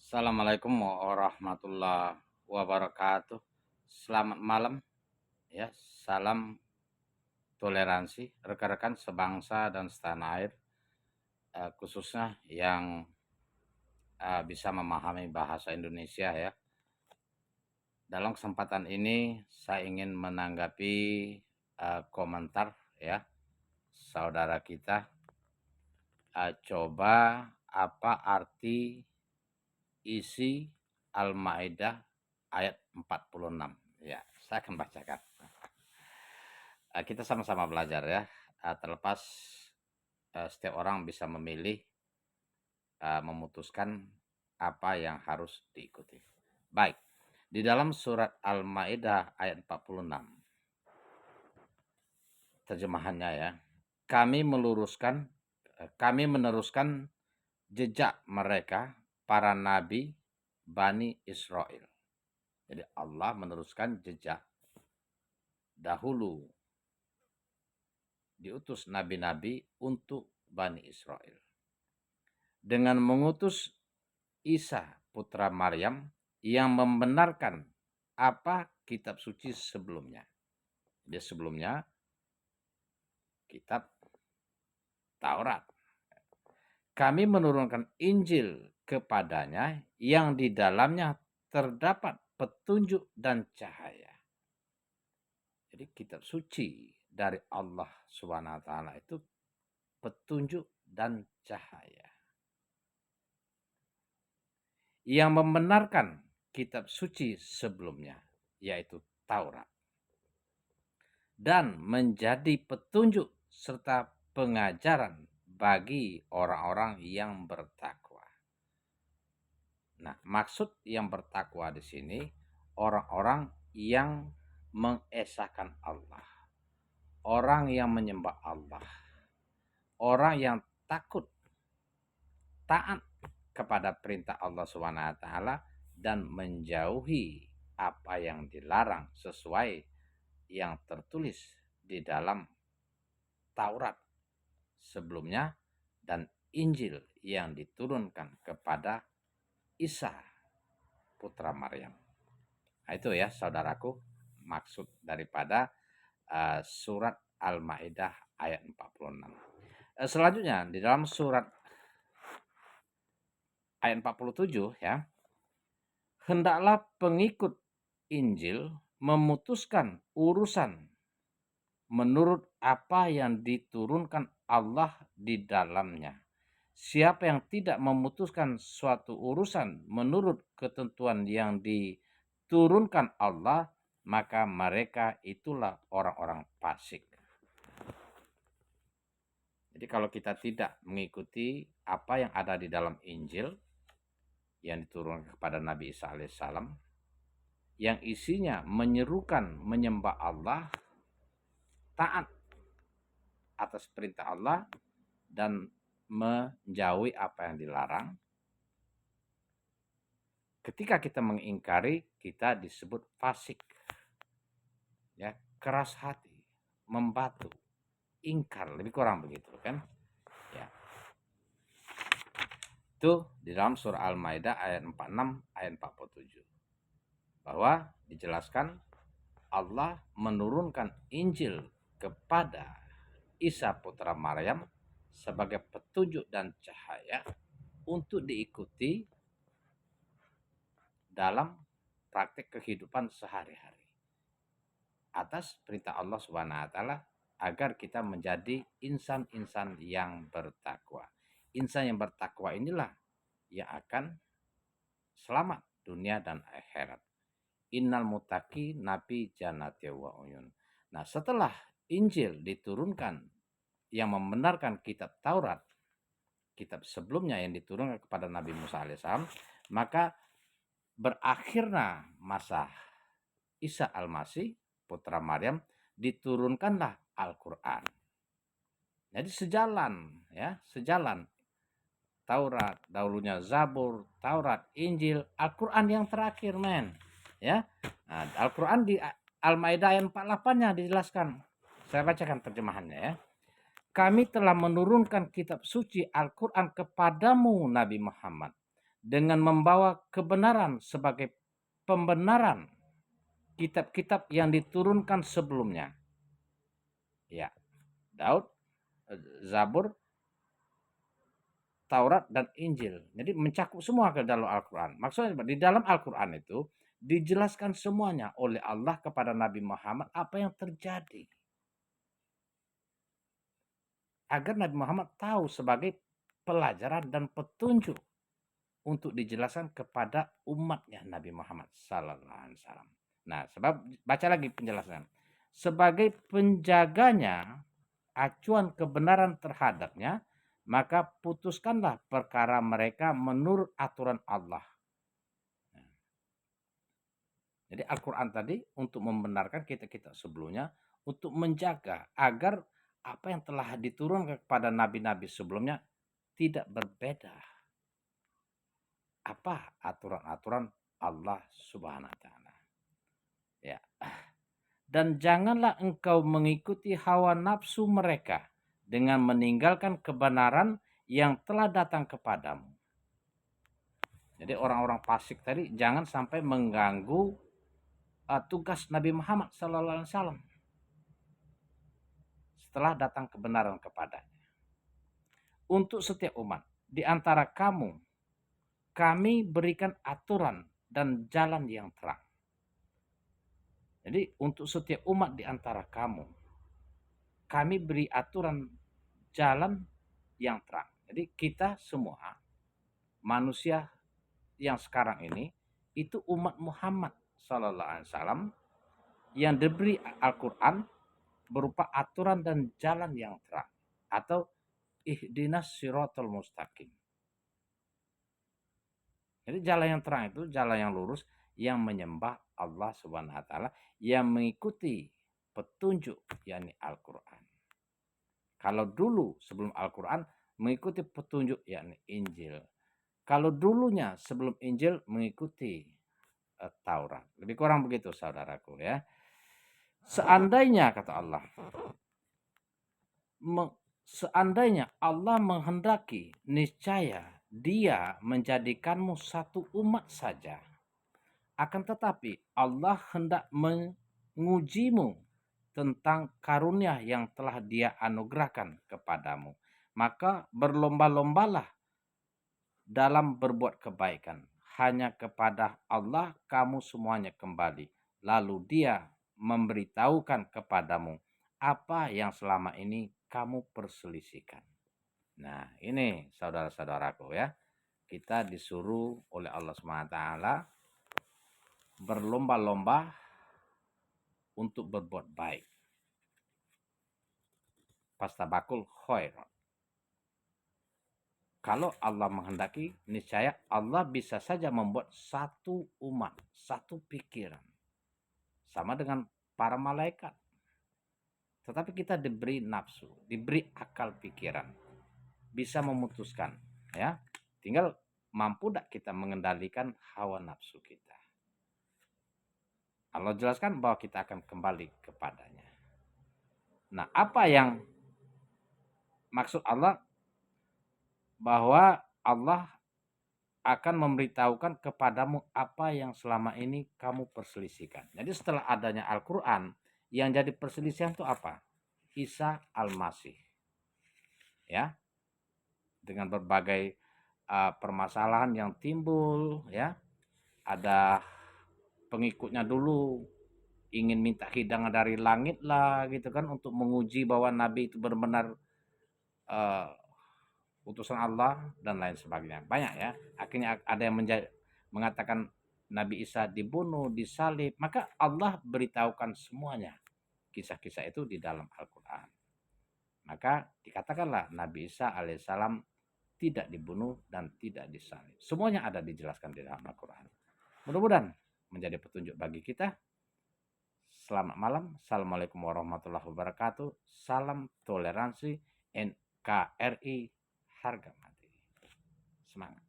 Assalamualaikum warahmatullahi wabarakatuh. Selamat malam ya. Salam toleransi rekan-rekan sebangsa dan setanah air, khususnya yang bisa memahami bahasa Indonesia ya. Dalam kesempatan ini saya ingin menanggapi komentar ya saudara kita. Coba apa arti isi Al-Maidah ayat 46? Ya, saya akan bacakan. Kita sama-sama belajar ya. Terlepas setiap orang bisa memilih memutuskan apa yang harus diikuti. Baik. Di dalam surat Al-Maidah ayat 46, terjemahannya ya. Kami meneruskan jejak mereka para nabi Bani Israel. Jadi Allah meneruskan jejak dahulu diutus nabi-nabi untuk Bani Israel dengan mengutus Isa putra Maryam yang membenarkan apa kitab suci sebelumnya. Jadi sebelumnya kitab Taurat. Kami menurunkan Injil kepadanya yang di dalamnya terdapat petunjuk dan cahaya. Jadi kitab suci dari Allah Subhanahu wa taala itu petunjuk dan cahaya. Yang membenarkan kitab suci sebelumnya, yaitu Taurat. Dan menjadi petunjuk serta pengajaran bagi orang-orang yang bertakwa. Nah, maksud yang bertakwa di sini orang-orang yang mengesahkan Allah. Orang yang menyembah Allah. Orang yang takut taat kepada perintah Allah SWT dan menjauhi apa yang dilarang sesuai yang tertulis di dalam Taurat sebelumnya dan Injil yang diturunkan kepada Isa putra Maryam. Nah, itu ya saudaraku maksud daripada surat Al-Maidah ayat 46. Selanjutnya di dalam surat ayat 47 ya. Hendaklah pengikut Injil memutuskan urusan menurut apa yang diturunkan Allah di dalamnya. Siapa yang tidak memutuskan suatu urusan menurut ketentuan yang diturunkan Allah, maka mereka itulah orang-orang fasik. Jadi kalau kita tidak mengikuti apa yang ada di dalam Injil yang diturunkan kepada Nabi Isa alaihissalam, yang isinya menyerukan menyembah Allah, taat atas perintah Allah, dan menjauhi apa yang dilarang. Ketika kita mengingkari, kita disebut fasik. Ya, keras hati, membatu, ingkar, lebih kurang begitu kan? Ya. Itu di dalam surah Al-Maidah ayat 46 ayat 47. Bahwa dijelaskan Allah menurunkan Injil kepada Isa putra Maryam sebagai petunjuk dan cahaya untuk diikuti dalam praktek kehidupan sehari-hari atas perintah Allah Subhanahu wa taala agar kita menjadi insan-insan yang bertakwa. Insan yang bertakwa inilah yang akan selamat dunia dan akhirat. Innal mutaqi nabi jannati wa uyun. Nah, setelah Injil diturunkan yang membenarkan kitab Taurat, kitab sebelumnya yang diturunkan kepada Nabi Musa alaihissalam, maka berakhirnya masa Isa al-Masih putra Maryam, diturunkanlah Al-Quran. Jadi sejalan Taurat, dahulunya Zabur, Taurat, Injil, Al-Quran yang terakhir ya. Nah, Al-Quran di Al-Maidah ayat 48-nya dijelaskan. Saya bacakan terjemahannya ya. Kami telah menurunkan kitab suci Al-Quran kepadamu Nabi Muhammad dengan membawa kebenaran sebagai pembenaran kitab-kitab yang diturunkan sebelumnya. Ya, Daud, Zabur, Taurat, dan Injil. Jadi mencakup semua ke dalam Al-Quran. Maksudnya di dalam Al-Quran itu dijelaskan semuanya oleh Allah kepada Nabi Muhammad apa yang terjadi. Agar Nabi Muhammad tahu sebagai pelajaran dan petunjuk untuk dijelaskan kepada umatnya Nabi Muhammad Sallallahu Alaihi Wasallam. Nah, sebab baca lagi penjelasan. Sebagai penjaganya acuan kebenaran terhadapnya, maka putuskanlah perkara mereka menurut aturan Allah. Jadi Al-Quran tadi untuk membenarkan kita-kita sebelumnya, untuk menjaga agar apa yang telah diturunkan kepada nabi-nabi sebelumnya tidak berbeda. Apa aturan-aturan Allah Subhanahu wa taala. Ya. Dan janganlah engkau mengikuti hawa nafsu mereka dengan meninggalkan kebenaran yang telah datang kepadamu. Jadi orang-orang fasik tadi jangan sampai mengganggu tugas Nabi Muhammad SAW setelah datang kebenaran kepadanya. Untuk setiap umat di antara kamu, kami berikan aturan dan jalan yang terang. Jadi untuk setiap umat di antara kamu, kami beri aturan jalan yang terang. Jadi kita semua manusia yang sekarang ini itu umat Muhammad Sallallahu Alaihi Wasallam yang diberi Al-Quran berupa aturan dan jalan yang terang atau ihdinas siratal mustaqim. Jadi jalan yang terang itu jalan yang lurus yang menyembah Allah Subhanahu wa taala, yang mengikuti petunjuk yakni Al-Qur'an. Kalau dulu sebelum Al-Qur'an mengikuti petunjuk yakni Injil. Kalau dulunya sebelum Injil mengikuti Taurat. Lebih kurang begitu saudaraku ya. Seandainya kata Allah, seandainya Allah menghendaki, niscaya Dia menjadikanmu satu umat saja. Akan tetapi Allah hendak mengujimu tentang karunia yang telah Dia anugerahkan kepadamu. Maka berlomba-lombalah dalam berbuat kebaikan. Hanya kepada Allah kamu semuanya kembali. Lalu Dia memberitahukan kepadamu apa yang selama ini kamu perselisihkan. Nah, ini saudara-saudaraku ya. Kita disuruh oleh Allah SWT berlomba-lomba untuk berbuat baik. Fastabaqul khairat. Kalau Allah menghendaki, niscaya Allah bisa saja membuat satu umat, satu pikiran. Sama dengan para malaikat. Tetapi kita diberi nafsu, diberi akal pikiran. Bisa memutuskan, ya. Tinggal mampu tak kita mengendalikan hawa nafsu kita. Allah jelaskan bahwa kita akan kembali kepadanya. Nah, apa yang maksud Allah? Bahwa Allah akan memberitahukan kepadamu apa yang selama ini kamu perselisihkan. Jadi setelah adanya Al-Quran, yang jadi perselisihan itu apa? Isa Al-Masih. Ya, dengan berbagai permasalahan yang timbul, ya. Ada pengikutnya dulu ingin minta hidangan dari langit lah gitu kan, untuk menguji bahwa Nabi itu benar-benar utusan Allah dan lain sebagainya. Banyak ya. Akhirnya ada yang mengatakan Nabi Isa dibunuh, disalib. Maka Allah beritahukan semuanya kisah-kisah itu di dalam Al-Quran. Maka dikatakanlah Nabi Isa alaihissalam tidak dibunuh dan tidak disalib. Semuanya ada dijelaskan di dalam Al-Quran. Mudah-mudahan menjadi petunjuk bagi kita. Selamat malam. Assalamualaikum warahmatullahi wabarakatuh. Salam toleransi NKRI harga mati. Semangat.